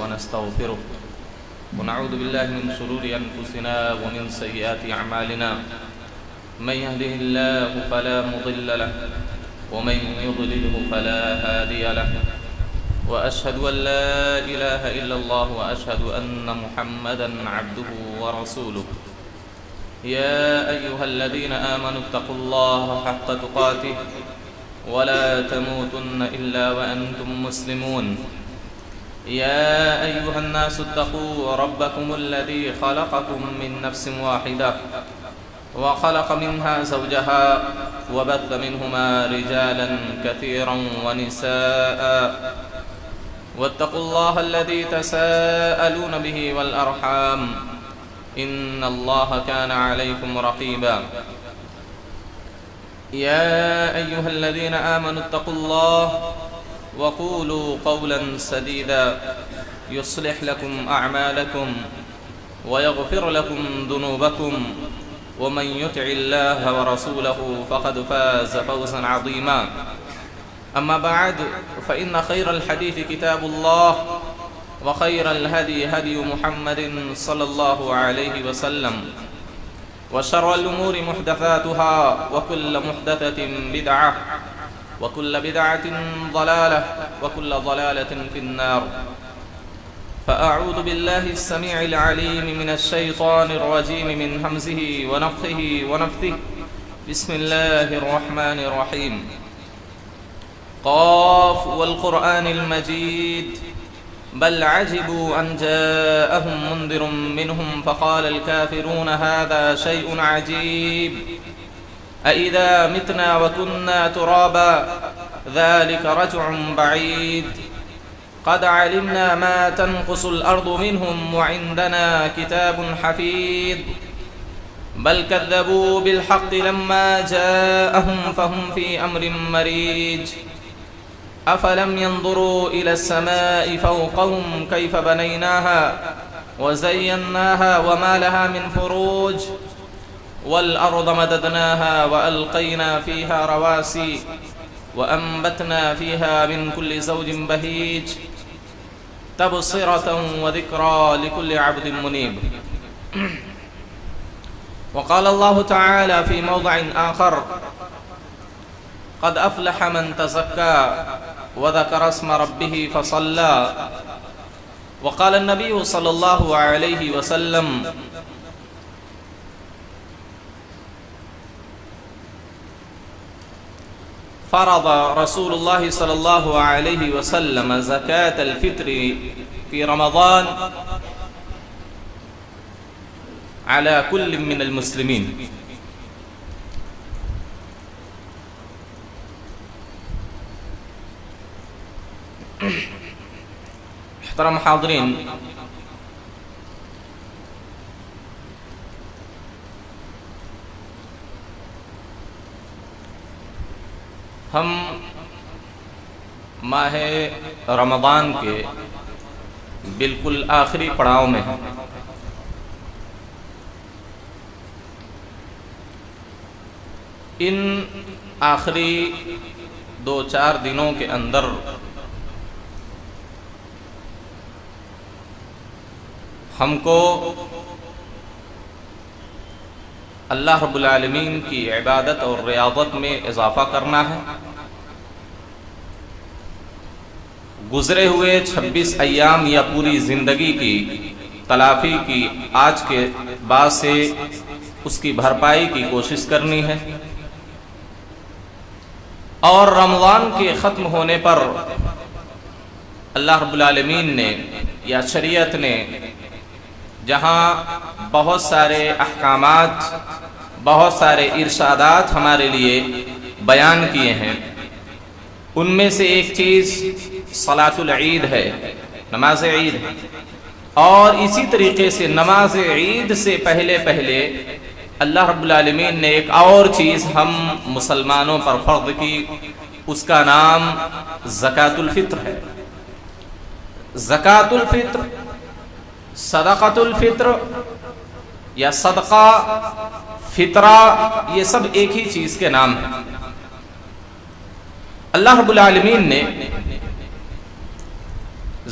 ونستغفره ونعوذ بالله من شرور أنفسنا ومن سيئات أعمالنا من يهده الله فلا مضل له ومن يضلله فلا هادي له وأشهد أن لا إله إلا الله وأشهد أن محمدا عبده ورسوله يا أيها الذين آمنوا اتقوا الله حق تقاته ولا تموتن إلا وأنتم مسلمون يا أيها الناس اتقوا ربكم الذي خلقكم من نفس واحدة وخلق منها زوجها وبث منهما رجالا كثيرا ونساء واتقوا الله الذي تساءلون به والأرحام إن الله كان عليكم رقيبا يا أيها الذين آمنوا اتقوا الله وقولوا قولا سديدا يصلح لكم أعمالكم ويغفر لكم ذنوبكم ومن يطع الله ورسوله فقد فاز فوزا عظيما أما بعد فإن خير الحديث كتاب الله وخير الهدي هدي محمد صلى الله عليه وسلم وشر الأمور محدثاتها وكل محدثة بدعة وكل بدعة ضلالة وكل ضلالة في النار فأعوذ بالله السميع العليم من الشيطان الرجيم من همزه ونفخه ونفثه بسم الله الرحمن الرحيم قاف والقرآن المجيد بل عجبوا أن جاءهم منذر منهم فقال الكافرون هذا شيء عجيب أإذا متنا وكنا ترابا ذلك رجع بعيد قد علمنا ما تنقص الأرض منهم وعندنا كتاب حفيظ بل كذبوا بالحق لما جاءهم فهم في أمر مريج أفلم ينظروا إلى السماء فوقهم كيف بنيناها وزيناها وما لها من فروج والأرض مددناها وألقينا فيها رواسي وأنبتنا فيها من كل زوج بهيج تبصرة وذكرى لكل عبد منيب وقال الله تعالى في موضع آخر قد أفلح من تزكى وذكر اسم ربه فصلى وقال النبي صلى الله عليه وسلم فرض رسول الله صلى الله عليه وسلم زكاة الفطر في رمضان على كل من المسلمين محترم حاضرین، ہم ماہ رمضان کے بالکل آخری پڑاؤ میں ہیں۔ ان آخری 2-4 دنوں کے اندر ہم کو اللہ رب العالمین کی عبادت اور ریاضت میں اضافہ کرنا ہے۔ گزرے ہوئے 26 ایام یا پوری زندگی کی تلافی کی آج کے بعد سے اس کی بھرپائی کی کوشش کرنی ہے، اور رمضان کے ختم ہونے پر اللہ رب العالمین نے یا شریعت نے جہاں بہت سارے احکامات، بہت سارے ارشادات ہمارے لیے بیان کیے ہیں، ان میں سے ایک چیز صلاۃ العید ہے، نماز عید ہے، اور اسی طریقے سے نماز عید سے پہلے اللہ رب العالمین نے ایک اور چیز ہم مسلمانوں پر فرض کی، اس کا نام زکاۃ الفطر ہے۔ زکاۃ الفطر، صدقۃ الفطر یا صدقہ، فطرہ، یہ سب ایک ہی چیز کے نام ہیں۔ اللہ رب العالمین نے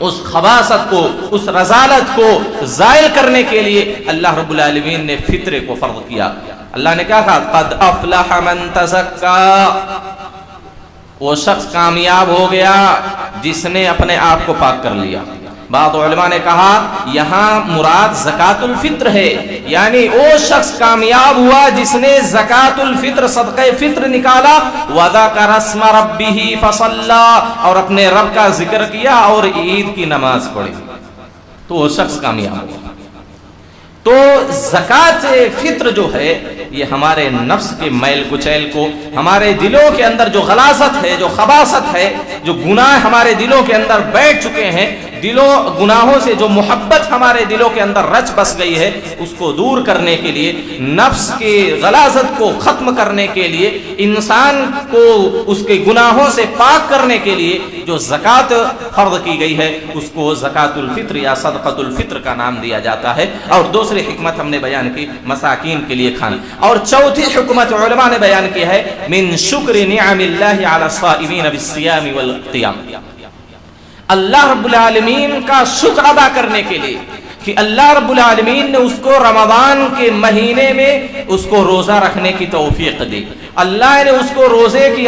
اس خباثت کو، اس رذالت کو زائل کرنے کے لیے اللہ رب العالمین نے فطرے کو فرض کیا۔ اللہ نے کیا کہا؟ قد افلح من تزکا، وہ شخص کامیاب ہو گیا جس نے اپنے آپ کو پاک کر لیا۔ بعض علماء نے کہا یہاں مراد زکوٰۃ الفطر ہے، یعنی وہ شخص کامیاب ہوا جس نے زکوٰۃ الفطر، صدقہ فطر نکالا، وذکر اسم ربہ فصلی، اور اپنے رب کا ذکر کیا اور عید کی نماز پڑھی، تو وہ شخص کامیاب ہوا۔ تو زکوٰۃ فطر جو ہے یہ ہمارے نفس کے میل کچیل کو، ہمارے دلوں کے اندر جو غلاظت ہے، جو خباثت ہے، جو گناہ ہمارے دلوں کے اندر بیٹھ چکے ہیں، دلوں گناہوں سے جو محبت ہمارے دلوں کے اندر رچ بس گئی ہے، اس کو دور کرنے کے لیے، نفس کی غلاظت کو ختم کرنے کے لیے، انسان کو اس کے گناہوں سے پاک کرنے کے لیے جو زکوٰۃ فرض کی گئی ہے اس کو زکوٰۃ الفطر یا صدقۃ الفطر کا نام دیا جاتا ہے۔ اور دوسری حکمت ہم نے بیان کی مساکین کے لیے کھانا، اور چوتھی حکمت علماء نے بیان کی ہے من شکر نعم اللہ علی الصائمین بالصیام والقیام، اللہ رب العالمین کا شکر ادا کرنے کے لیے کہ اللہ رب العالمین نے اس کو رمضان کے مہینے میں اس کو روزہ رکھنے کی توفیق دی، اللہ نے اس کو روزے کی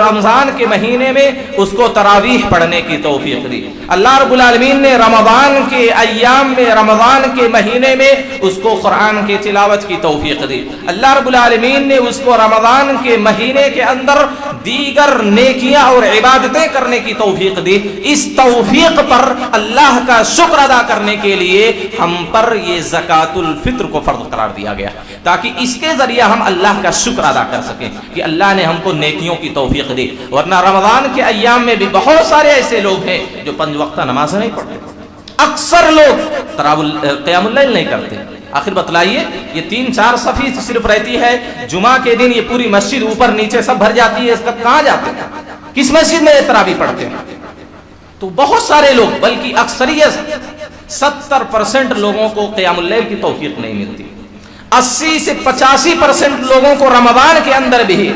رمضان کے مہینے میں اس کو تراویح پڑھنے کی توفیق دی، اللہ رب العالمین نے رمضان کے ایام میں، رمضان کے مہینے میں اس کو قرآن کی تلاوت کی توفیق دی، اللہ رب العالمین نے اس کو رمضان کے مہینے کے اندر دیگر نیکیاں اور عبادتیں کرنے کی توفیق دی۔ اس توفیق پر اللہ کا شکر ادا کرنے کے لیے ہم پر یہ زکوٰۃ الفطر کو فرض قرار دیا گیا، تاکہ اس کے ذریعے ہم اللہ کا شکر ادا کر سکیں کہ اللہ نے ہم کو نیکیوں کی توفیق دی۔ ورنہ رمضان کے ایام میں بھی بہت سارے ایسے لوگ ہیں جو 5 وقتہ نماز نہیں پڑھتے، اکثر لوگ قیام اللیل نہیں کرتے۔ آخر بتلائیے، یہ 3-4 صفی صرف رہتی ہے، جمعہ کے دن یہ پوری مسجد اوپر نیچے سب بھر جاتی ہے، اس کا کہاں جاتے ہیں؟ کس مسجد میں تراویح پڑھتے ہیں؟ تو بہت سارے لوگ، بلکہ اکثریت 70% لوگوں کو قیام اللیل کی توفیق نہیں ملتی، 80 سے 85% لوگوں کو رمضان کے اندر بھی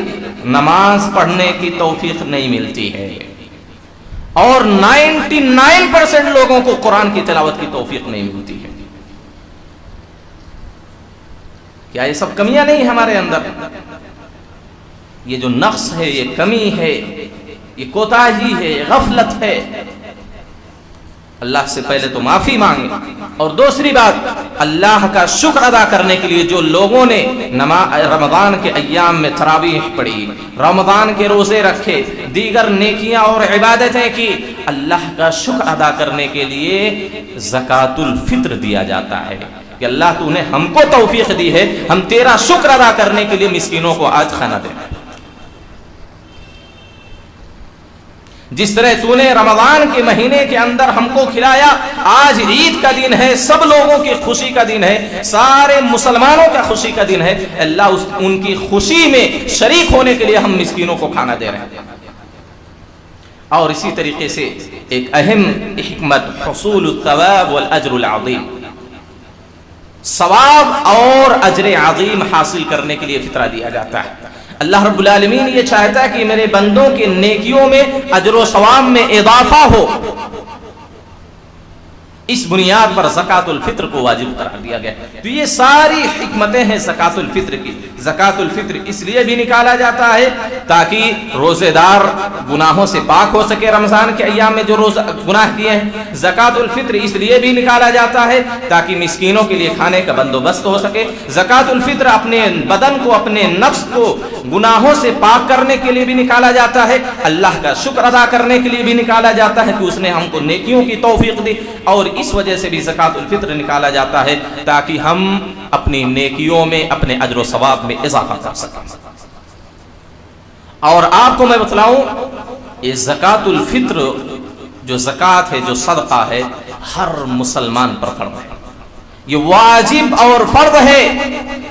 نماز پڑھنے کی توفیق نہیں ملتی ہے، اور 99% لوگوں کو قرآن کی تلاوت کی توفیق نہیں ملتی ہے۔ کیا یہ سب کمیاں نہیں ہمارے اندر؟ یہ جو نقص ہے، یہ کمی ہے، یہ کوتاہی ہے، غفلت ہے، اللہ سے پہلے تو معافی مانگے، اور دوسری بات اللہ کا شکر ادا کرنے کے لیے جو لوگوں نے رمضان کے ایام میں تراویح پڑھی، رمضان کے روزے رکھے، دیگر نیکیاں اور عبادتیں کی، اللہ کا شکر ادا کرنے کے لیے زکوٰۃ الفطر دیا جاتا ہے کہ اللہ تو نے ہم کو توفیق دی ہے، ہم تیرا شکر ادا کرنے کے لیے مسکینوں کو آج کھانا دیں۔ جس طرح تو نے رمضان کے مہینے کے اندر ہم کو کھلایا، آج عید کا دن ہے، سب لوگوں کی خوشی کا دن ہے، سارے مسلمانوں کا خوشی کا دن ہے، اللہ ان کی خوشی میں شریک ہونے کے لیے ہم مسکینوں کو کھانا دے رہے ہیں۔ اور اسی طریقے سے ایک اہم حکمت حصول الثواب والاجر العظیم، ثواب اور اجر عظیم حاصل کرنے کے لیے فطرہ دیا جاتا ہے۔ اللہ رب العالمین یہ چاہتا ہے کہ میرے بندوں کے نیکیوں میں، اجر و ثواب میں اضافہ ہو، اس بنیاد پر زکوٰۃ الفطر کو واجب قرار دیا گیا۔ تو یہ ساری حکمتیں ہیں زکوٰۃ الفطر کی۔ زکوٰۃ الفطر اس لیے بھی نکالا جاتا ہے تاکہ روزے دار گناہوں سے پاک ہو سکے، رمضان کے ایام میں جو روزہ گناہ کیے ہیں۔ زکوٰۃ الفطر اس لیے بھی نکالا جاتا ہے تاکہ مسکینوں کے لیے کھانے کا بندوبست ہو سکے۔ زکوٰۃ الفطر اپنے بدن کو، اپنے نفس کو گناہوں سے پاک کرنے کے لیے بھی نکالا جاتا ہے، اللہ کا شکر ادا کرنے کے لیے بھی نکالا جاتا ہے کہ اس نے ہم کو نیکیوں کی توفیق دی، اور اس وجہ سے بھی زکوٰۃ الفطر نکالا جاتا ہے تاکہ ہم اپنی نیکیوں میں، اپنے اجر و ثواب میں اضافہ کر سکیں۔ اور آپ کو میں بتلاؤں، یہ زکوٰۃ الفطر جو زکوٰۃ ہے، جو صدقہ ہے، ہر مسلمان پر فرض ہے، یہ واجب اور فرض ہے۔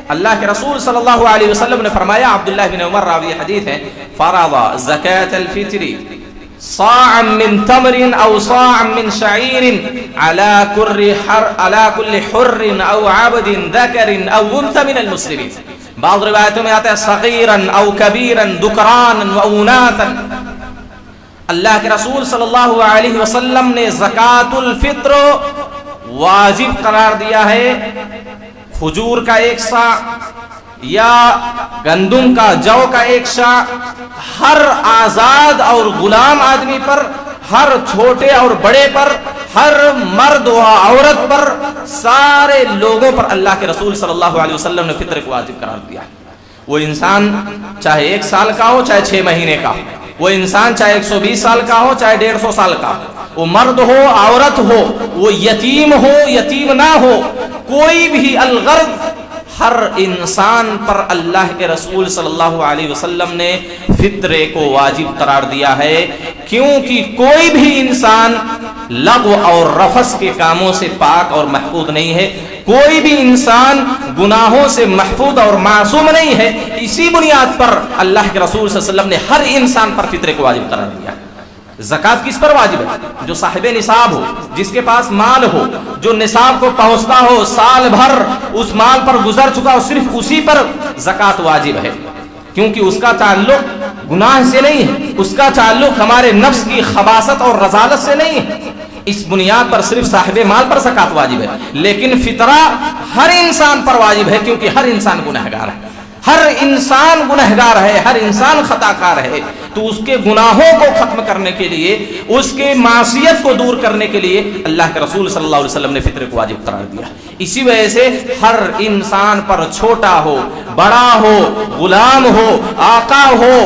اللہ کے رسول صلی اللہ علیہ وسلم نے فرمایا، عبداللہ بن عمر راوی حدیث ہے، فرض زکاة الفطر صاعا من تمر او صاعا من شعير على كل حر او عبد ذكر او انثى من المسلمين۔ بعض روایتوں میں آتا ہے صغیرا او کبیرا ذکرانا و اناثا۔ اللہ کے رسول صلی اللہ علیہ وسلم نے زکوٰۃ الفطر واجب قرار دیا ہے. کھجور کا 1 سا یا گندم کا، جو کا 1 سا ہر آزاد اور غلام آدمی پر، ہر چھوٹے اور بڑے پر، ہر مرد و عورت پر، سارے لوگوں پر اللہ کے رسول صلی اللہ علیہ وسلم نے فطر کو واجب قرار دیا. وہ انسان چاہے 1 سال کا ہو، چاہے 6 مہینے کا، وہ انسان چاہے 120 سال کا ہو، چاہے 150 سال کا، وہ مرد ہو عورت ہو، وہ یتیم ہو یتیم نہ ہو، کوئی بھی الغرض، ہر انسان پر اللہ کے رسول صلی اللہ علیہ وسلم نے فطرے کو واجب قرار دیا ہے. کیونکہ کوئی بھی انسان لغو اور رفث کے کاموں سے پاک اور محفوظ نہیں ہے، کوئی بھی انسان گناہوں سے محفوظ اور معصوم نہیں ہے. اسی بنیاد پر اللہ کے رسول صلی اللہ علیہ وسلم نے ہر انسان پر فطرے کو واجب قرار دیا. زکوٰۃ کس پر واجب ہے؟ جو صاحب نصاب ہو، جس کے پاس مال ہو، جو نصاب کو پہنچتا ہو، سال بھر اس مال پر گزر چکا ہو، صرف اسی پر زکوٰۃ واجب ہے. کیونکہ اس کا تعلق گناہ سے نہیں ہے، اس کا تعلق ہمارے نفس کی خباثت اور رذالت سے نہیں ہے. اس بنیاد پر صرف صاحب مال پر زکوٰۃ واجب ہے. لیکن فطرہ ہر انسان پر واجب ہے، کیونکہ ہر انسان گنہگار ہے، ہر انسان گنہگار ہے، ہر انسان خطا کار ہے. تو اس کے گناہوں کو ختم کرنے کے لیے، اس کے معصیت کو دور کرنے کے لیے اللہ کے رسول صلی اللہ علیہ وسلم نے فطر کو واجب قرار دیا. اسی وجہ سے ہر انسان پر، چھوٹا ہو بڑا ہو، غلام ہو آقا ہو،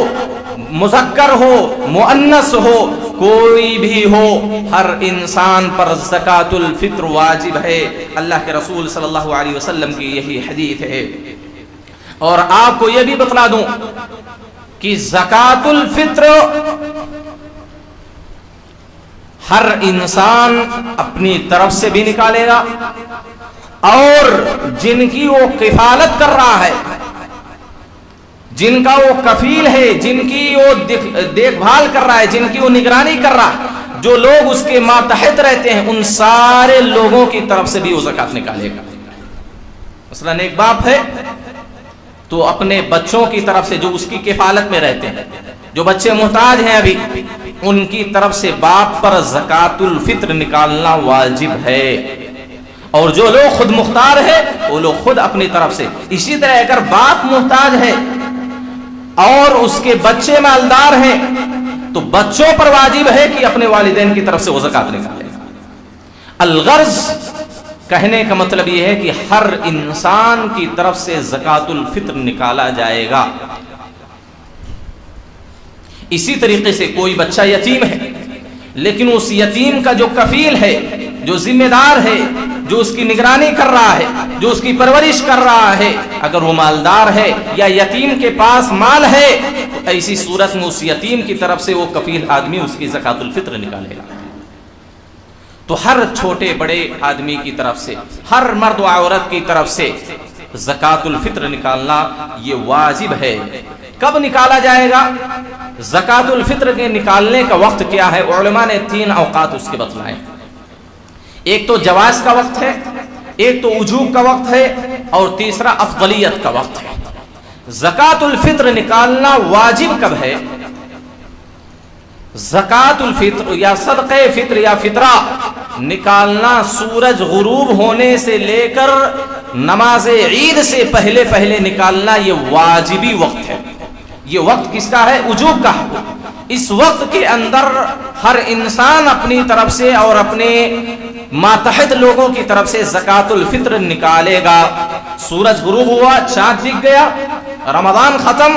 مذکر ہو مؤنث ہو، کوئی بھی ہو، ہر انسان پر زکوٰۃ الفطر واجب ہے. اللہ کے رسول صلی اللہ علیہ وسلم کی یہی حدیث ہے. اور آپ کو یہ بھی بتلا دوں کہ زکوٰۃ الفطر ہر انسان اپنی طرف سے بھی نکالے گا، اور جن کی وہ کفالت کر رہا ہے، جن کا وہ کفیل ہے، جن کی وہ دیکھ بھال کر رہا ہے، جن کی وہ نگرانی کر رہا ہے، جو لوگ اس کے ماتحت رہتے ہیں، ان سارے لوگوں کی طرف سے بھی وہ زکوٰۃ نکالے گا. مثلاً ایک باپ ہے تو اپنے بچوں کی طرف سے، جو اس کی کفالت میں رہتے ہیں، جو بچے محتاج ہیں ابھی، ان کی طرف سے باپ پر زکوٰۃ الفطر نکالنا واجب ہے. اور جو لوگ خود مختار ہے، وہ لوگ خود اپنی طرف سے. اسی طرح اگر باپ محتاج ہے اور اس کے بچے مالدار ہیں، تو بچوں پر واجب ہے کہ اپنے والدین کی طرف سے وہ زکوٰۃ نکالے. الغرض کہنے کا مطلب یہ ہے کہ ہر انسان کی طرف سے زکوٰۃ الفطر نکالا جائے گا. اسی طریقے سے کوئی بچہ یتیم ہے، لیکن اس یتیم کا جو کفیل ہے، جو ذمہ دار ہے، جو اس کی نگرانی کر رہا ہے، جو اس کی پرورش کر رہا ہے، اگر وہ مالدار ہے یا یتیم کے پاس مال ہے، تو ایسی صورت میں اس یتیم کی طرف سے وہ کفیل آدمی اس کی زکوٰۃ الفطر نکالے گا. تو ہر چھوٹے بڑے آدمی کی طرف سے، ہر مرد و عورت کی طرف سے زکوٰۃ الفطر نکالنا یہ واجب ہے. کب نکالا جائے گا؟ زکوٰۃ الفطر کے نکالنے کا وقت کیا ہے؟ علماء نے 3 اوقات اس کے بتلائے. ایک تو جواز کا وقت ہے، ایک تو وجوب کا وقت ہے، اور تیسرا افضلیت کا وقت ہے. زکوٰۃ الفطر نکالنا واجب کب ہے؟ زکوٰۃ الفطر یا صدقہ فطر یا فطرہ نکالنا سورج غروب ہونے سے لے کر نماز عید سے پہلے پہلے نکالنا یہ واجبی وقت ہے. یہ وقت کس کا ہے؟ وجوب کا. اس وقت کے اندر ہر انسان اپنی طرف سے اور اپنے ماتحت لوگوں کی طرف سے زکوٰۃ الفطر نکالے گا. سورج غروب ہوا، چاند دکھ گیا، رمضان ختم،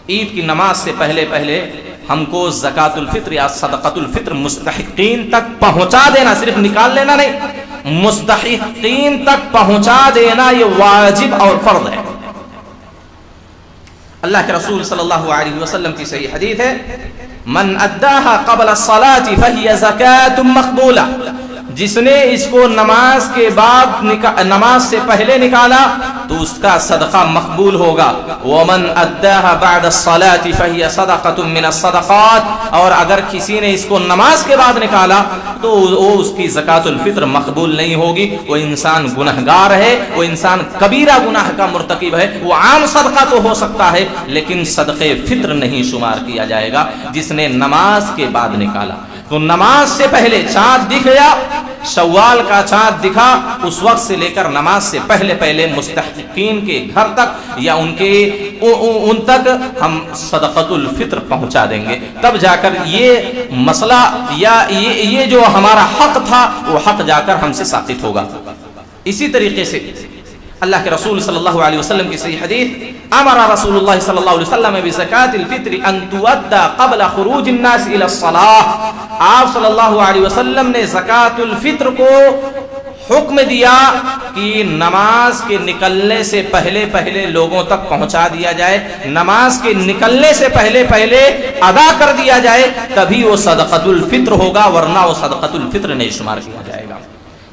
عید کی نماز سے پہلے پہلے ہم کو زکوٰۃ الفطر یا صدقۃ الفطر مستحقین تک پہنچا دینا، صرف نکال لینا نہیں، مستحقین تک پہنچا دینا یہ واجب اور فرض ہے. اللہ کے رسول صلی اللہ علیہ وسلم کی صحیح حدیث ہے، من اداها قبل الصلاة فهي زکاة مقبولہ. جس نے اس کو نماز کے بعد نماز سے پہلے نکالا تو اس کا صدقہ مقبول ہوگا. ومن اداها بعد الصلاة فهي صدقة من الصدقات. اور اگر کسی نے اس کو نماز کے بعد نکالا تو وہ اس کی زکوٰۃ الفطر مقبول نہیں ہوگی. وہ انسان گنہگار ہے, وہ انسان کبیرہ گناہ کا مرتکب ہے. وہ عام صدقہ تو ہو سکتا ہے لیکن صدقے فطر نہیں شمار کیا جائے گا جس نے نماز کے بعد نکالا. تو نماز سے پہلے چاند دکھ گیا, شوال کا چاند دکھا, اس وقت سے لے کر نماز سے پہلے مستحقین کے گھر تک یا ان تک ہم صدقۃ الفطر پہنچا دیں گے. تب جا کر یہ مسئلہ یا یہ جو ہمارا حق تھا وہ حق جا کر ہم سے ثابت ہوگا. اسی طریقے سے اللہ کے رسول صلی اللہ علیہ وسلم کی صحیح حدیث, امر رسول اللہ صلی اللہ علیہ وسلم بزکاة الفطر ان تؤدى قبل خروج الناس الى الصلاة. آپ صلی اللہ علیہ وسلم نے زکاۃ الفطر کو حکم دیا کہ نماز کے نکلنے سے پہلے لوگوں تک پہنچا دیا جائے, نماز کے نکلنے سے پہلے ادا کر دیا جائے, تبھی وہ صدقۃ الفطر ہوگا, ورنہ وہ صدقۃ الفطر نہیں شمار کیا جائے گا.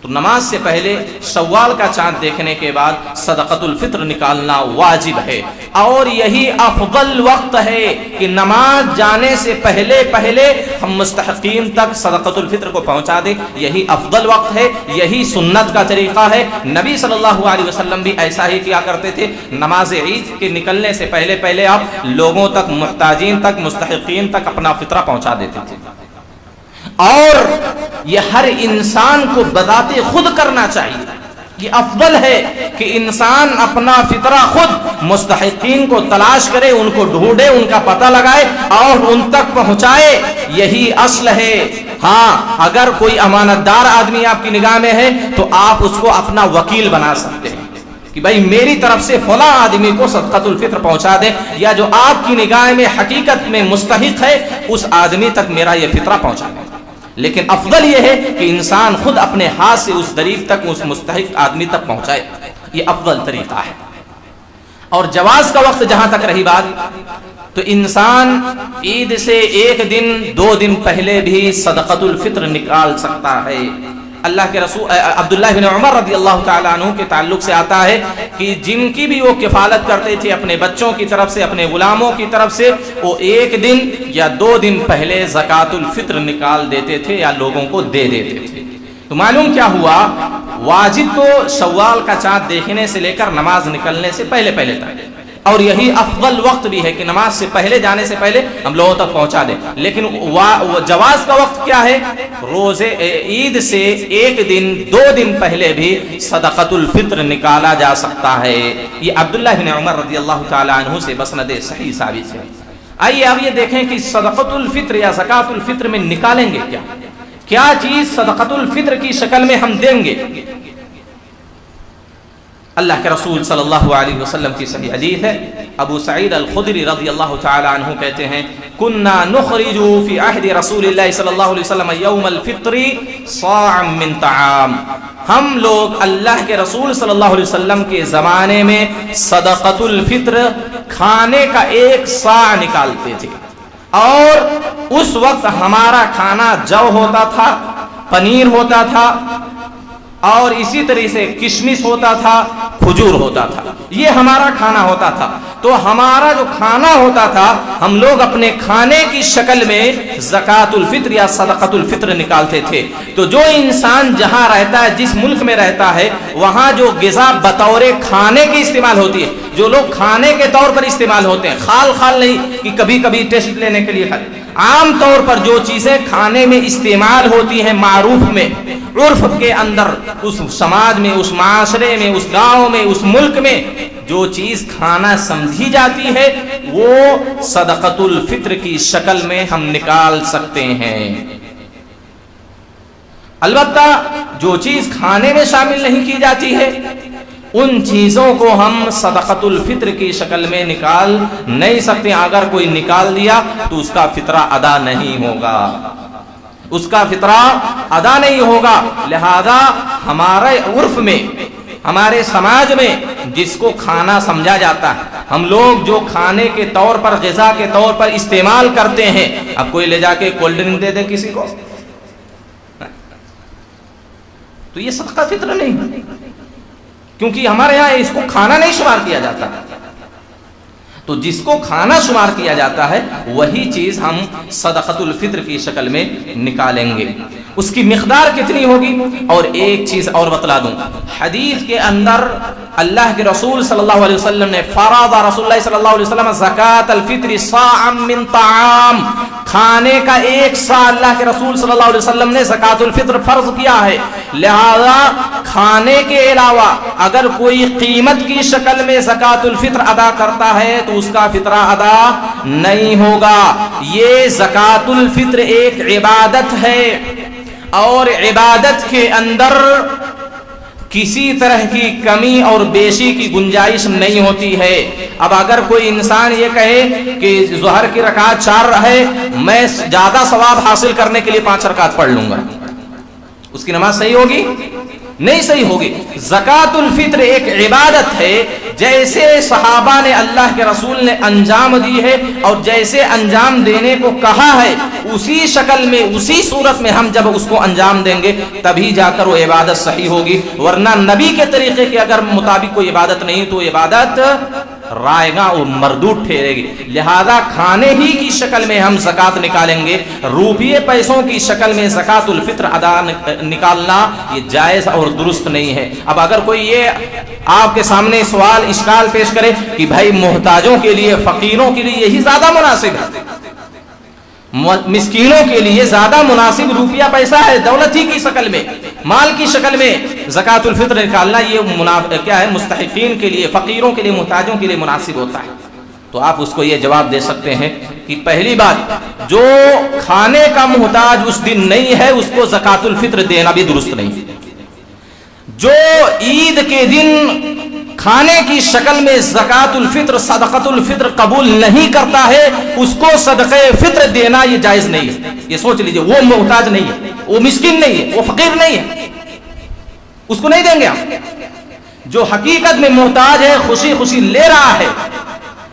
تو نماز سے پہلے شوال کا چاند دیکھنے کے بعد صدقۃ الفطر نکالنا واجب ہے, اور یہی افضل وقت ہے کہ نماز جانے سے پہلے ہم مستحقین تک صدقۃ الفطر کو پہنچا دیں. یہی افضل وقت ہے, یہی سنت کا طریقہ ہے. نبی صلی اللہ علیہ وسلم بھی ایسا ہی کیا کرتے تھے. نماز عید کے نکلنے سے پہلے آپ لوگوں تک, محتاجین تک, مستحقین تک اپنا فطرہ پہنچا دیتے تھے. اور یہ ہر انسان کو بذات خود کرنا چاہیے. یہ افضل ہے کہ انسان اپنا فطرہ خود مستحقین کو تلاش کرے, ان کو ڈھونڈے, ان کا پتہ لگائے اور ان تک پہنچائے. یہی اصل ہے. ہاں, اگر کوئی امانت دار آدمی آپ کی نگاہ میں ہے تو آپ اس کو اپنا وکیل بنا سکتے ہیں کہ بھائی میری طرف سے فلاں آدمی کو صدقۃ الفطر پہنچا دیں, یا جو آپ کی نگاہ میں حقیقت میں مستحق ہے اس آدمی تک میرا یہ فطرہ پہنچا دیں. لیکن افضل یہ ہے کہ انسان خود اپنے ہاتھ سے اس غریب تک, اس مستحق آدمی تک پہنچائے. یہ افضل طریقہ ہے. اور جواز کا وقت جہاں تک رہی بات, تو انسان عید سے 1 دن 2 دن پہلے بھی صدقۃ الفطر نکال سکتا ہے. اللہ کے رسول عبداللہ بن عمر رضی اللہ تعالیٰ عنہ کے تعلق سے آتا ہے کہ جن کی بھی وہ کفالت کرتے تھے اپنے بچوں کی طرف سے, اپنے غلاموں کی طرف سے, وہ 1 دن یا 2 دن پہلے زکوٰۃ الفطر نکال دیتے تھے یا لوگوں کو دے دیتے تھے. تو معلوم کیا ہوا, واجب تو شوال کا چاند دیکھنے سے لے کر نماز نکلنے سے پہلے تک, اور یہی افضل وقت بھی ہے کہ نماز سے پہلے جانے سے پہلے ہم لوگوں تک پہنچا دیں. لیکن جواز کا وقت کیا ہے, روزے عید سے 1 دن 2 دن پہلے بھی صدقۃ الفطر نکالا جا سکتا ہے. یہ عبداللہ بن عمر رضی اللہ تعالی عنہ سے بسند صحیح ثابت ہے. آئیے اب یہ دیکھیں کہ صدقۃ الفطر یا زکوٰۃ الفطر میں نکالیں گے کیا چیز صدقۃ الفطر کی شکل میں ہم دیں گے. اللہ کے رسول صلی اللہ علیہ وسلم کی صحیح حدیث ہے, ابو سعید الخدری رضی اللہ تعالی عنہ کہتے ہیں, کننا نخرج فی عہد رسول اللہ صلی اللہ علیہ وسلم یوم الفطر صاعا من طعام. ہم لوگ اللہ کے رسول صلی اللہ علیہ وسلم کے زمانے میں صدقۃ الفطر کھانے کا 1 صاع نکالتے تھے, اور اس وقت ہمارا کھانا جو ہوتا تھا, پنیر ہوتا تھا, اور اسی طریقے سے کشمش ہوتا تھا, کھجور ہوتا تھا. یہ ہمارا کھانا ہوتا تھا. تو ہمارا جو کھانا ہوتا تھا ہم لوگ اپنے کھانے کی شکل میں زکوٰۃ الفطر یا صدقۃ الفطر نکالتے تھے. تو جو انسان جہاں رہتا ہے, جس ملک میں رہتا ہے, وہاں جو غذا بطور کھانے کی استعمال ہوتی ہے, جو لوگ کھانے کے طور پر استعمال ہوتے ہیں, خال نہیں کہ کبھی کبھی ٹیسٹ لینے کے لیے, عام طور پر جو چیزیں کھانے میں استعمال ہوتی ہیں, معروف میں, عرف کے اندر, اس سماج میں, اس معاشرے میں, اس گاؤں میں, اس ملک میں جو چیز کھانا سمجھی جاتی ہے وہ صدقۃ الفطر کی شکل میں ہم نکال سکتے ہیں. البتہ جو چیز کھانے میں شامل نہیں کی جاتی ہے ان چیزوں کو ہم صدقۃ الفطر کی شکل میں نکال نہیں سکتے. اگر کوئی نکال دیا تو اس کا فطرہ ادا نہیں ہوگا, اس کا فطرہ ادا نہیں ہوگا. لہذا ہمارے عرف میں, ہمارے سماج میں جس کو کھانا سمجھا جاتا ہے, ہم لوگ جو کھانے کے طور پر, غذا کے طور پر استعمال کرتے ہیں, اب کوئی لے جا کے کولڈ ڈرنک دے دے کسی کو, تو یہ صدقہ فطر نہیں، کیونکہ ہمارے یہاں اس کو کھانا نہیں شمار کیا جاتا۔ تو جس کو کھانا شمار کیا جاتا ہے وہی چیز ہم صدقۃ الفطر کی شکل میں نکالیں گے۔ اس کی مقدار کتنی ہوگی؟ اور ایک چیز اور بتلا دوں، حدیث کے اندر اللہ کے رسول صلی اللہ علیہ وسلم نے فرض رسول اللہ صلی اللہ علیہ وسلم زکاۃ الفطر صاعا من طعام، کھانے کا ایک صاع اللہ کے رسول صلی اللہ علیہ وسلم نے زکاۃ الفطر فرض کیا ہے۔ لہذا کھانے کے علاوہ اگر کوئی قیمت کی شکل میں زکاۃ الفطر ادا کرتا ہے تو اس کا فطرہ ادا نہیں ہوگا۔ یہ زکاۃ الفطر ایک عبادت ہے، اور عبادت کے اندر کسی طرح کی کمی اور بیشی کی گنجائش نہیں ہوتی ہے۔ اب اگر کوئی انسان یہ کہے کہ ظہر کی رکعت 4 ہے، میں زیادہ ثواب حاصل کرنے کے لیے 5 رکعت پڑھ لوں گا، اس کی نماز صحیح ہوگی؟ نہیں صحیح ہوگی۔ زکاۃ الفطر ایک عبادت ہے، جیسے صحابہ نے اللہ کے رسول نے انجام دی ہے اور جیسے انجام دینے کو کہا ہے اسی شکل میں اسی صورت میں ہم جب اس کو انجام دیں گے تبھی جا کر وہ عبادت صحیح ہوگی، ورنہ نبی کے طریقے کے اگر مطابق کوئی عبادت نہیں تو عبادت رائے گا اور مردود ٹھہرے گی۔ لہذا کھانے ہی کی شکل میں ہم زکات نکالیں گے، روپیے پیسوں کی شکل میں زکات الفطر ادا نکالنا یہ جائز اور درست نہیں ہے۔ اب اگر کوئی یہ آپ کے سامنے سوال اشکال پیش کرے کہ بھائی محتاجوں کے لیے، فقیروں کے لیے یہی زیادہ مناسب ہے، مسکینوں کے لیے زیادہ مناسب روپیہ پیسہ ہے، دولت ہی کی شکل میں، مال کی شکل میں زکات الفطر نکالنا یہ کیا ہے؟ مستحقین کے لیے، فقیروں کے لیے، محتاجوں کے لیے مناسب ہوتا ہے۔ تو آپ اس کو یہ جواب دے سکتے ہیں کہ پہلی بات، جو کھانے کا محتاج اس دن نہیں ہے اس کو زکات الفطر دینا بھی درست نہیں۔ جو عید کے دن کھانے کی شکل میں زکات الفطر، صدقۃ الفطر قبول نہیں کرتا ہے اس کو صدقہ فطر دینا یہ جائز نہیں ہے۔ یہ سوچ لیجئے، وہ محتاج نہیں ہے، وہ مسکین نہیں ہے، وہ فقیر نہیں ہے، اس کو نہیں دیں گے ہم۔ جو حقیقت میں محتاج ہے، خوشی خوشی لے رہا ہے،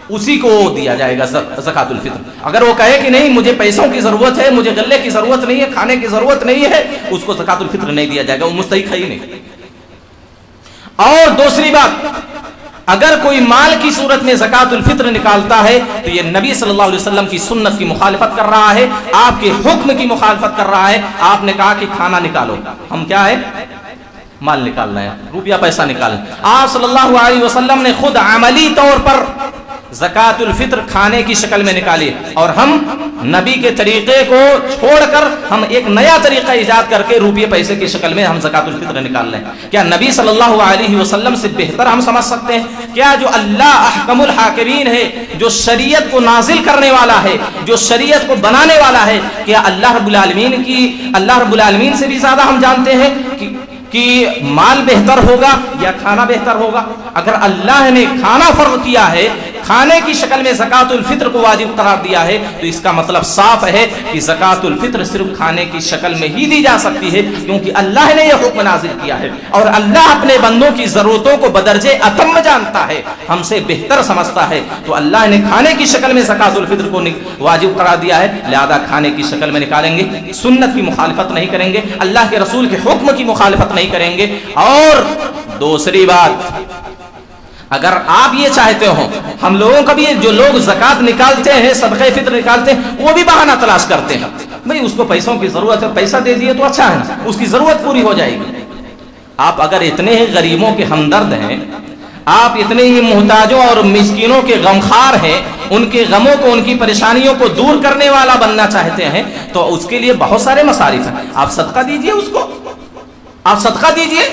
اسی کو دیا جائے گا زکات الفطر۔ اگر وہ کہے کہ نہیں مجھے پیسوں کی ضرورت ہے، مجھے غلے کی ضرورت نہیں ہے، کھانے کی ضرورت نہیں ہے، اس کو زکات الفطر نہیں دیا جائے گا، وہ مستحق ہے ہی نہیں۔ اور دوسری بات، اگر کوئی مال کی صورت میں زکات الفطر نکالتا ہے تو یہ نبی صلی اللہ علیہ وسلم کی سنت کی مخالفت کر رہا ہے، آپ کے حکم کی مخالفت کر رہا ہے۔ آپ نے کہا کہ کھانا نکالو، ہم کیا ہے؟ مال نکالنا ہے، روپیہ پیسہ نکالنا۔ آپ صلی اللہ علیہ وسلم نے خود عملی طور پر زکات الفطر کھانے کی شکل میں نکالی، اور ہم نبی کے طریقے کو چھوڑ کر ہم ایک نیا طریقہ ایجاد کر کے روپیے پیسے کی شکل میں ہم زکات الفطر نکال رہے ہیں۔ کیا نبی صلی اللہ علیہ وسلم سے بہتر ہم سمجھ سکتے ہیں؟ کیا جو اللہ احکم الحاکمین ہے، جو شریعت کو نازل کرنے والا ہے، جو شریعت کو بنانے والا ہے، کیا اللہ رب العالمین سے بھی زیادہ ہم جانتے ہیں کہ مال بہتر ہوگا یا کھانا بہتر ہوگا؟ اگر اللہ نے کھانا فرض کیا ہے، کھانے کی شکل میں زکات الفطر کو واجب قرار دیا ہے، تو اس کا مطلب صاف ہے کہ زکات الفطر صرف کھانے کی شکل میں ہی دی جا سکتی ہے، کیونکہ اللہ نے یہ حکم نازل کیا ہے، اور اللہ اپنے بندوں کی ضرورتوں کو بدرجے اتم جانتا ہے، ہم سے بہتر سمجھتا ہے۔ تو اللہ نے کھانے کی شکل میں زکات الفطر کو واجب قرار دیا ہے، لہذا کھانے کی شکل میں نکالیں گے، سنت کی مخالفت نہیں کریں گے، اللہ کے رسول کے حکم کی مخالفت نہیں کریں گے۔ اور دوسری بات، اگر آپ یہ چاہتے ہو، ہم لوگوں کا بھی جو لوگ زکات نکالتے ہیں، صدقہ فطر نکالتے ہیں، وہ بھی بہانہ تلاش کرتے ہیں، بھئی اس کو پیسوں کی ضرورت ہے، پیسہ دے دیے تو اچھا ہے نا، اس کی ضرورت پوری ہو جائے گی۔ آپ اگر اتنے ہی غریبوں کے ہمدرد ہیں، آپ اتنے ہی محتاجوں اور مسکینوں کے غمخوار ہیں، ان کے غموں کو، ان کی پریشانیوں کو دور کرنے والا بننا چاہتے ہیں، تو اس کے لیے بہت سارے مصارف ہیں۔ آپ صدقہ دیجئے، اس کو آپ صدقہ دیجئے،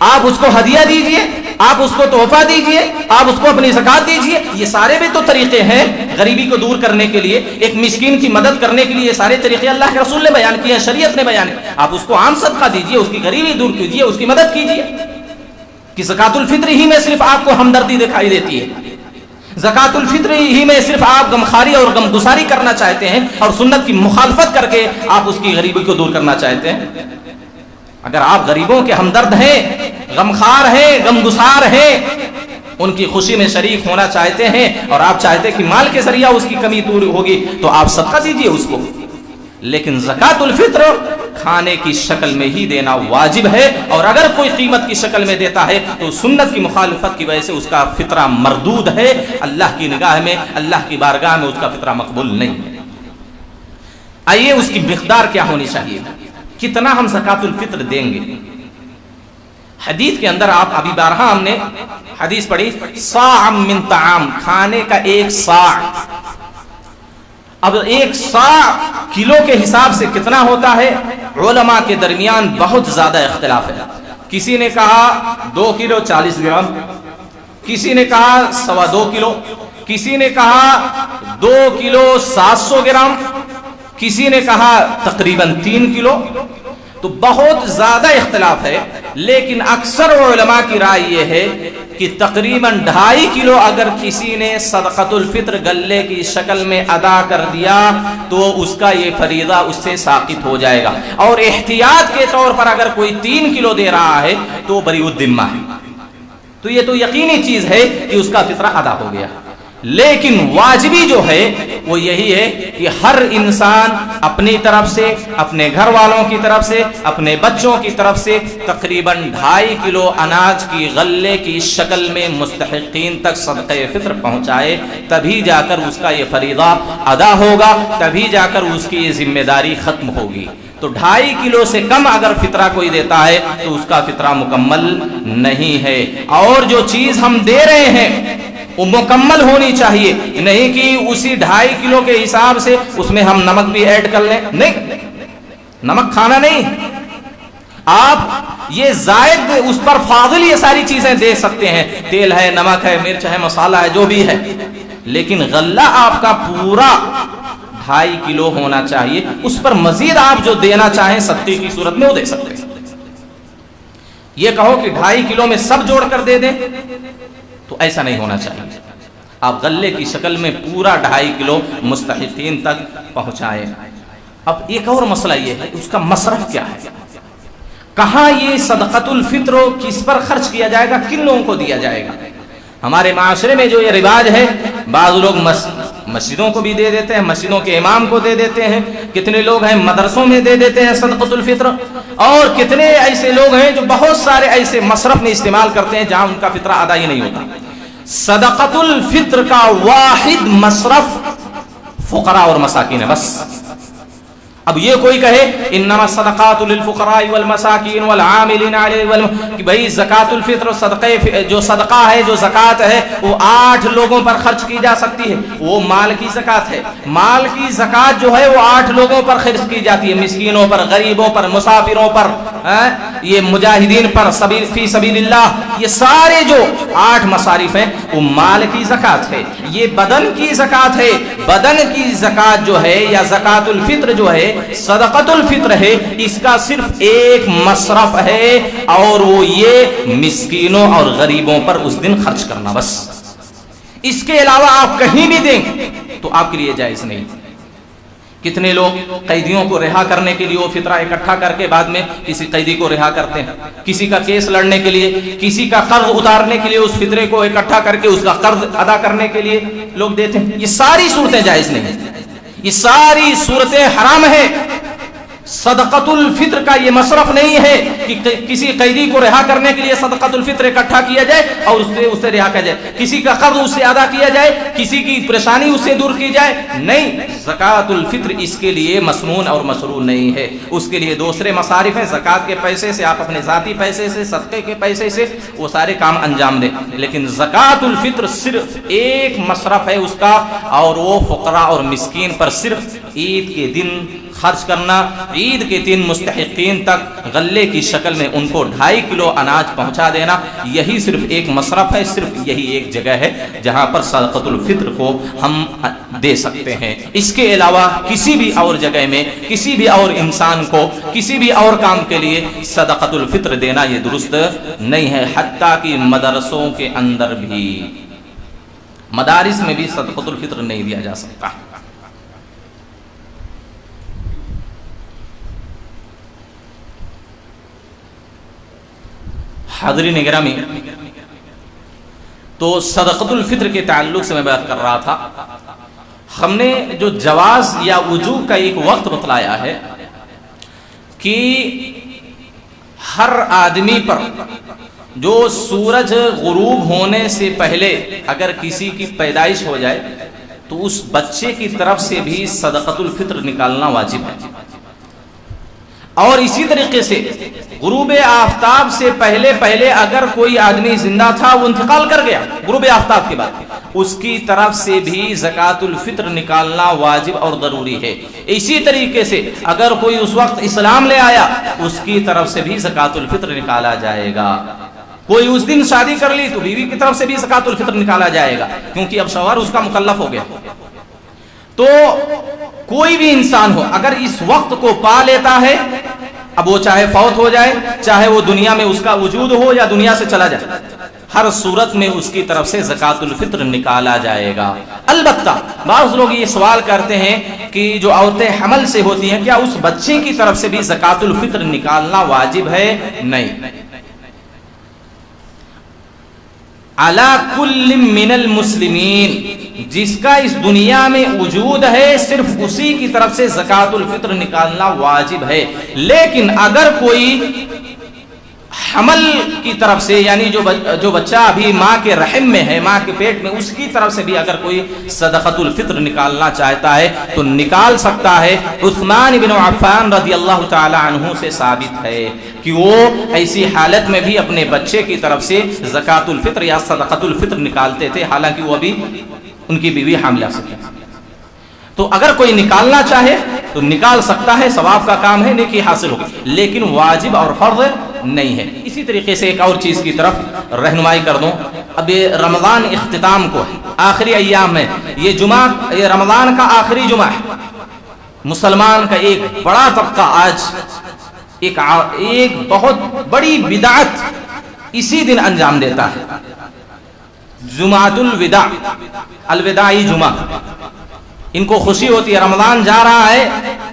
آپ اس کو ہدیہ دیجئے، آپ اس کو تحفہ دیجئے، آپ اس کو اپنی زکات دیجئے، یہ سارے بھی تو طریقے ہیں غریبی کو دور کرنے کے لیے، ایک مسکین کی مدد کرنے کے لیے۔ یہ سارے طریقے اللہ کے رسول نے بیان کیے ہیں، شریعت نے بیان کیے۔ آپ اس کو عام صدقہ دیجئے، اس کی غریبی دور کیجئے، اس کی مدد کیجئے۔ کہ زکات الفطر ہی میں صرف آپ کو ہمدردی دکھائی دیتی ہے، زکات الفطر ہی میں صرف آپ غمخواری اور غمگساری کرنا چاہتے ہیں، اور سنت کی مخالفت کر کے آپ اس کی غریبی کو دور کرنا چاہتے ہیں۔ اگر آپ غریبوں کے ہمدرد ہیں، غمخوار ہیں، غمگسار ہیں، ان کی خوشی میں شریک ہونا چاہتے ہیں، اور آپ چاہتے ہیں کہ مال کے ذریعہ اس کی کمی دور ہوگی، تو آپ صدقہ دیجئے اس کو۔ لیکن زکات الفطر کھانے کی شکل میں ہی دینا واجب ہے، اور اگر کوئی قیمت کی شکل میں دیتا ہے تو سنت کی مخالفت کی وجہ سے اس کا فطرہ مردود ہے، اللہ کی نگاہ میں، اللہ کی بارگاہ میں اس کا فطرہ مقبول نہیں ہے۔ آئیے اس کی مقدار کیا ہونی چاہیے، کتنا ہم زکوٰۃ الفطر دیں گے۔ حدیث کے اندر آپ ابھی بارہا ہم نے حدیث پڑھی، صاع من طعام، کھانے کا ایک صاع۔ اب ایک صاع کلو کے حساب سے کتنا ہوتا ہے، علماء کے درمیان بہت زیادہ اختلاف ہے۔ کسی نے کہا 2 کلو 40 گرام، کسی نے کہا 2.25 کلو، کسی نے کہا 2 کلو 700 گرام، کسی نے کہا تقریباً 3 کلو۔ تو بہت زیادہ اختلاف ہے، لیکن اکثر علماء کی رائے یہ ہے کہ تقریباً 2.5 کلو اگر کسی نے صدقۃ الفطر غلے کی شکل میں ادا کر دیا تو اس کا یہ فریضہ اس سے ساقط ہو جائے گا، اور احتیاط کے طور پر اگر کوئی 3 کلو دے رہا ہے تو بری الذمہ ہے، تو یہ تو یقینی چیز ہے کہ اس کا فطرہ ادا ہو گیا۔ لیکن واجبی جو ہے وہ یہی ہے کہ ہر انسان اپنی طرف سے، اپنے گھر والوں کی طرف سے، اپنے بچوں کی طرف سے تقریباً 2.5 کلو اناج کی غلے کی شکل میں مستحقین تک صدقہ فطر پہنچائے، تبھی جا کر اس کا یہ فریضہ ادا ہوگا، تبھی جا کر اس کی یہ ذمہ داری ختم ہوگی۔ تو 2.5 کلو سے کم اگر فطرہ کوئی دیتا ہے تو اس کا فطرہ مکمل نہیں ہے، اور جو چیز ہم دے رہے ہیں وہ مکمل ہونی چاہیے، نہیں کہ اسی 2.5 کلو کے حساب سے اس میں ہم نمک بھی ایڈ کر لیں، نہیں، نمک کھانا نہیں۔ آپ یہ زائد اس پر فاضل یہ ساری چیزیں دے سکتے ہیں، تیل ہے، نمک ہے، مرچ ہے، مسالہ ہے، جو بھی ہے، لیکن غلہ آپ کا پورا 2.5 کلو ہونا چاہیے۔ اس پر مزید آپ جو دینا چاہیں صدقے کی صورت میں وہ دے سکتے ہیں۔ یہ کہو کہ 2.5 کلو میں سب جوڑ کر دے دیں تو ایسا نہیں ہونا چاہیے، آپ غلے کی شکل میں پورا 2.5 کلو مستحقین تک پہنچائیں۔ اب ایک اور مسئلہ یہ ہے اس کا مصرف کیا ہے، کہاں یہ صدقۃ الفطر کس پر خرچ کیا جائے گا، کن لوگوں کو دیا جائے گا۔ ہمارے معاشرے میں جو یہ رواج ہے، بعض لوگ مسجدوں کو بھی دے دیتے ہیں، مسجدوں کے امام کو دے دیتے ہیں، کتنے لوگ ہیں مدرسوں میں دے دیتے ہیں صدقۃ الفطر، اور کتنے ایسے لوگ ہیں جو بہت سارے ایسے مصرف میں استعمال کرتے ہیں جہاں ان کا فطرہ ادا ہی نہیں ہوتا۔ صدقۃ الفطر کا واحد مصرف فقراء اور مساکین ہے بس۔ اب یہ کوئی کہے انما الصدقات للفقراء والمساکین والعاملین علیہ، کہ بھئی زکوٰۃ الفطر صدقے جو صدقہ ہے، جو زکوٰۃ ہے، وہ 8 لوگوں پر خرچ کی جا سکتی ہے، وہ مال کی زکوٰۃ ہے۔ مال کی زکوٰۃ جو ہے وہ 8 لوگوں پر خرچ کی جاتی ہے، مسکینوں پر، غریبوں پر، مسافروں پر، یہ مجاہدین پر فی سبیل اللہ، یہ سارے جو 8 مصارف ہیں وہ مال کی زکوٰۃ ہے۔ یہ بدن کی زکوٰۃ ہے، بدن کی زکوٰۃ جو ہے یا زکوٰۃ الفطر جو ہے، صدقۃ الفطر ہے، اس کا صرف ایک مصرف ہے، اور وہ یہ مسکینوں اور غریبوں پر اس دن خرچ کرنا بس۔ اس کے علاوہ آپ کہیں بھی دیں تو آپ کے لیے جائز نہیں۔ کتنے لوگ قیدیوں کو رہا کرنے کے لیے وہ فطرہ اکٹھا کر کے بعد میں کسی قیدی کو رہا کرتے ہیں، کسی کا کیس لڑنے کے لیے، کسی کا قرض اتارنے کے لیے اس فطرے کو اکٹھا کر کے اس کا قرض ادا کرنے کے لیے لوگ دیتے ہیں۔ یہ ساری صورتیں جائز نہیں ہیں، یہ ساری صورتیں حرام ہیں۔ صدقۃ الفطر کا یہ مصرف نہیں ہے کہ کسی قیدی کو رہا کرنے کے لیے صدقۃ الفطر اکٹھا کیا جائے اور اس سے رہا کیا جائے، کسی کا قرض اس سے ادا کیا جائے، کسی کی پریشانی اس سے دور کی جائے، نہیں۔ زکوٰۃ الفطر اس کے لیے مسنون اور مشروع نہیں ہے، اس کے لیے دوسرے مصارف ہیں، زکوٰۃ کے پیسے سے آپ اپنے ذاتی پیسے سے، صدقے کے پیسے سے وہ سارے کام انجام دیں، لیکن زکوٰۃ الفطر صرف ایک مصرف ہے اس کا، اور وہ فقراء اور مسکین پر صرف عید کے دن خرچ کرنا، عید کے دن مستحقین تک غلے کی شکل میں ان کو 2.5 کلو اناج پہنچا دینا، یہی صرف ایک مصرف ہے، صرف یہی ایک جگہ ہے جہاں پر صدقۃ الفطر کو ہم دے سکتے ہیں۔ اس کے علاوہ کسی بھی اور جگہ میں کسی بھی اور انسان کو کسی بھی اور کام کے لیے صدقۃ الفطر دینا یہ درست نہیں ہے، حتیٰ کہ مدرسوں کے اندر بھی، مدارس میں بھی صدقۃ الفطر نہیں دیا جا سکتا۔ حاضرین گرامی، تو صدقۃ الفطر کے تعلق سے میں بات کر رہا تھا، ہم نے جو جواز یا وجوب کا ایک وقت بتلایا ہے، کہ ہر آدمی پر جو سورج غروب ہونے سے پہلے اگر کسی کی پیدائش ہو جائے تو اس بچے کی طرف سے بھی صدقۃ الفطر نکالنا واجب ہے. اور اسی طریقے سے غروب آفتاب سے پہلے اگر کوئی آدمی زندہ تھا وہ انتقال کر گیا غروب آفتاب کے بعد، اس کی طرف سے بھی زکوٰۃ الفطر نکالنا واجب اور ضروری ہے. اسی طریقے سے اگر کوئی اس وقت اسلام لے آیا اس کی طرف سے بھی زکوٰۃ الفطر نکالا جائے گا. کوئی اس دن شادی کر لی تو بیوی کی طرف سے بھی زکوٰۃ الفطر نکالا جائے گا، کیونکہ اب شوہر اس کا مکلف ہو گیا. تو کوئی بھی انسان ہو اگر اس وقت کو پا لیتا ہے، اب وہ چاہے فوت ہو جائے، چاہے وہ دنیا میں اس کا وجود ہو یا دنیا سے چلا جائے، ہر صورت میں اس کی طرف سے زکوٰۃ الفطر نکالا جائے گا. البتہ بعض لوگ یہ سوال کرتے ہیں کہ جو عورتیں حمل سے ہوتی ہیں کیا اس بچے کی طرف سے بھی زکوٰۃ الفطر نکالنا واجب ہے؟ نہیں. علی کل من المسلمین، جس کا اس دنیا میں وجود ہے صرف اسی کی طرف سے زکوٰۃ الفطر نکالنا واجب ہے. لیکن اگر کوئی حمل کی طرف سے یعنی جو بچہ ابھی ماں کے رحم میں ہے، ماں کے پیٹ میں، اس کی طرف سے بھی اگر کوئی صدقۃ الفطر نکالنا چاہتا ہے تو نکال سکتا ہے. عثمان بن عفان رضی اللہ تعالی عنہ سے ثابت ہے کہ وہ ایسی حالت میں بھی اپنے بچے کی طرف سے زکوٰۃ الفطر یا صدقۃ الفطر نکالتے تھے، حالانکہ وہ ابھی ان کی بیوی حاملہ تھی. تو اگر کوئی نکالنا چاہے تو نکال سکتا ہے، ثواب کا کام ہے، نیکی حاصل ہوگی، لیکن واجب اور فرض نہیں ہے. اسی طریقے سے ایک اور چیز کی طرف رہنمائی کر دوں. اب یہ رمضان اختتام کو ہے، آخری ایام میں، یہ جمعہ، یہ رمضان کا آخری جمعہ ہے. مسلمان کا ایک بڑا طبقہ آج ایک بہت بڑی بدعت اسی دن انجام دیتا ہے. جمعۃ الوداع، الوداعی جمعہ. ان کو خوشی ہوتی ہے رمضان جا رہا ہے،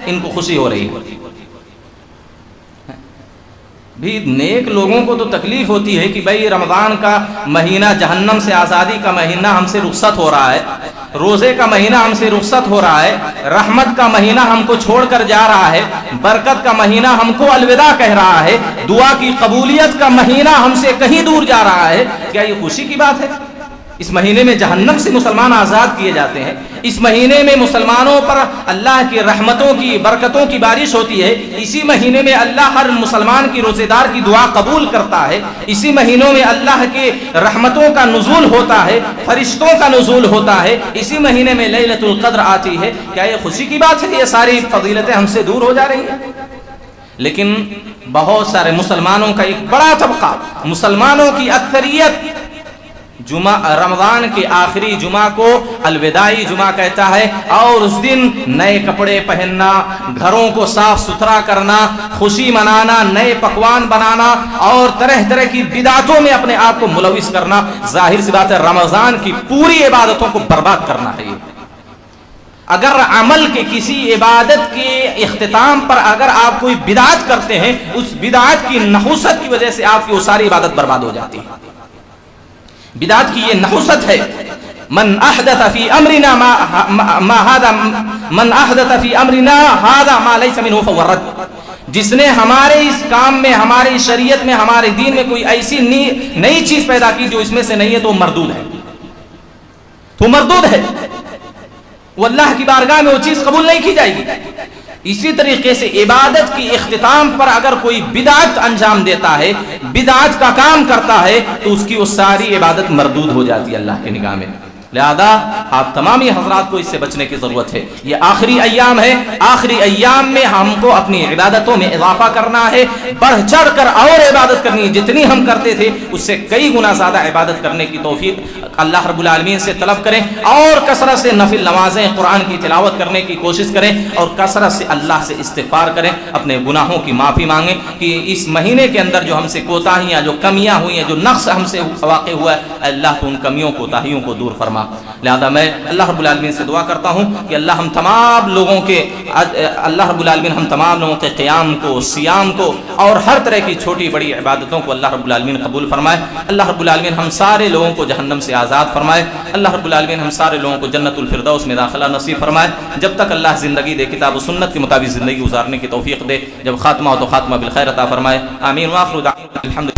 ان کو خوشی ہو رہی ہے. بھی نیک لوگوں کو تو تکلیف ہوتی ہے کہ بھئی رمضان کا مہینہ جہنم سے آزادی کا مہینہ ہم سے رخصت ہو رہا ہے، روزے کا مہینہ ہم سے رخصت ہو رہا ہے، رحمت کا مہینہ ہم کو چھوڑ کر جا رہا ہے، برکت کا مہینہ ہم کو الوداع کہہ رہا ہے، دعا کی قبولیت کا مہینہ ہم سے کہیں دور جا رہا ہے. کیا یہ خوشی کی بات ہے؟ اس مہینے میں جہنم سے مسلمان آزاد کیے جاتے ہیں، اس مہینے میں مسلمانوں پر اللہ کی رحمتوں کی برکتوں کی بارش ہوتی ہے، اسی مہینے میں اللہ ہر مسلمان کی روزے دار کی دعا قبول کرتا ہے، اسی مہینوں میں اللہ کے رحمتوں کا نزول ہوتا ہے، فرشتوں کا نزول ہوتا ہے، اسی مہینے میں لیلۃ القدر آتی ہے. کیا یہ خوشی کی بات ہے کہ یہ ساری فضیلتیں ہم سے دور ہو جا رہی ہیں؟ لیکن بہت سارے مسلمانوں کا ایک بڑا طبقہ، مسلمانوں کی اکثریت رمضان کے آخری جمعہ کو الوداعی جمعہ کہتا ہے، اور اس دن نئے کپڑے پہننا، گھروں کو صاف ستھرا کرنا، خوشی منانا، نئے پکوان بنانا اور طرح طرح کی بدعتوں میں اپنے آپ کو ملوث کرنا، ظاہر سی بات ہے رمضان کی پوری عبادتوں کو برباد کرنا ہے. اگر عمل کے کسی عبادت کے اختتام پر اگر آپ کوئی بدعت کرتے ہیں، اس بدعت کی نحوست کی وجہ سے آپ کی وہ ساری عبادت برباد ہو جاتی ہے. بدعت کی یہ نحوست ہے. من احدث فی امرنا هذا ما ليس منه فهو رد. جس نے ہمارے اس کام میں، ہماری شریعت میں، ہمارے دین میں کوئی ایسی نئی چیز پیدا کی جو اس میں سے نہیں ہے تو مردود ہے، تو مردود ہے، وہ اللہ کی بارگاہ میں وہ چیز قبول نہیں کی جائے گی. اسی طریقے سے عبادت کی اختتام پر اگر کوئی بدعت انجام دیتا ہے، بدعت کا کام کرتا ہے، تو اس کی وہ ساری عبادت مردود ہو جاتی ہے اللہ کی نگاہ میں. لہذا آپ تمامی حضرات کو اس سے بچنے کی ضرورت ہے. یہ آخری ایام ہے، آخری ایام میں ہم کو اپنی عبادتوں میں اضافہ کرنا ہے، بڑھ چڑھ کر اور عبادت کرنی ہے. جتنی ہم کرتے تھے اس سے کئی گنا زیادہ عبادت کرنے کی توفیق اللہ رب العالمین سے طلب کریں، اور کثرت سے نفل نمازیں، قرآن کی تلاوت کرنے کی کوشش کریں، اور کثرت سے اللہ سے استغفار کریں، اپنے گناہوں کی معافی مانگیں کہ اس مہینے کے اندر جو ہم سے کوتاہیاں، جو کمیاں ہوئی ہیں، جو نقص ہم سے واقع ہوا ہے، اللہ تو ان کمیوں کوتاہیوں کو دور فرما. فرما. لہذا میں اللہ رب العالمین سے دعا کرتا ہوں کہ اللہ ہم تمام لوگوں کے قیام کو، صیام کو اور ہر طرح کی چھوٹی بڑی عبادتوں کو اللہ رب العالمین قبول فرمائے. اللہ رب العالمین ہم سارے لوگوں کو جہنم سے آزاد فرمائے. اللہ رب العالمین ہم سارے لوگوں کو جنت الفردوس میں داخلہ نصیب فرمائے. جب تک اللہ زندگی دے کتاب و سنت کے مطابق زندگی گزارنے کی توفیق دے. جب خاتمہ ہو تو خاتمہ بالخیر عطا فرمائے. آمین. وآخر دعوانا الحمد للہ.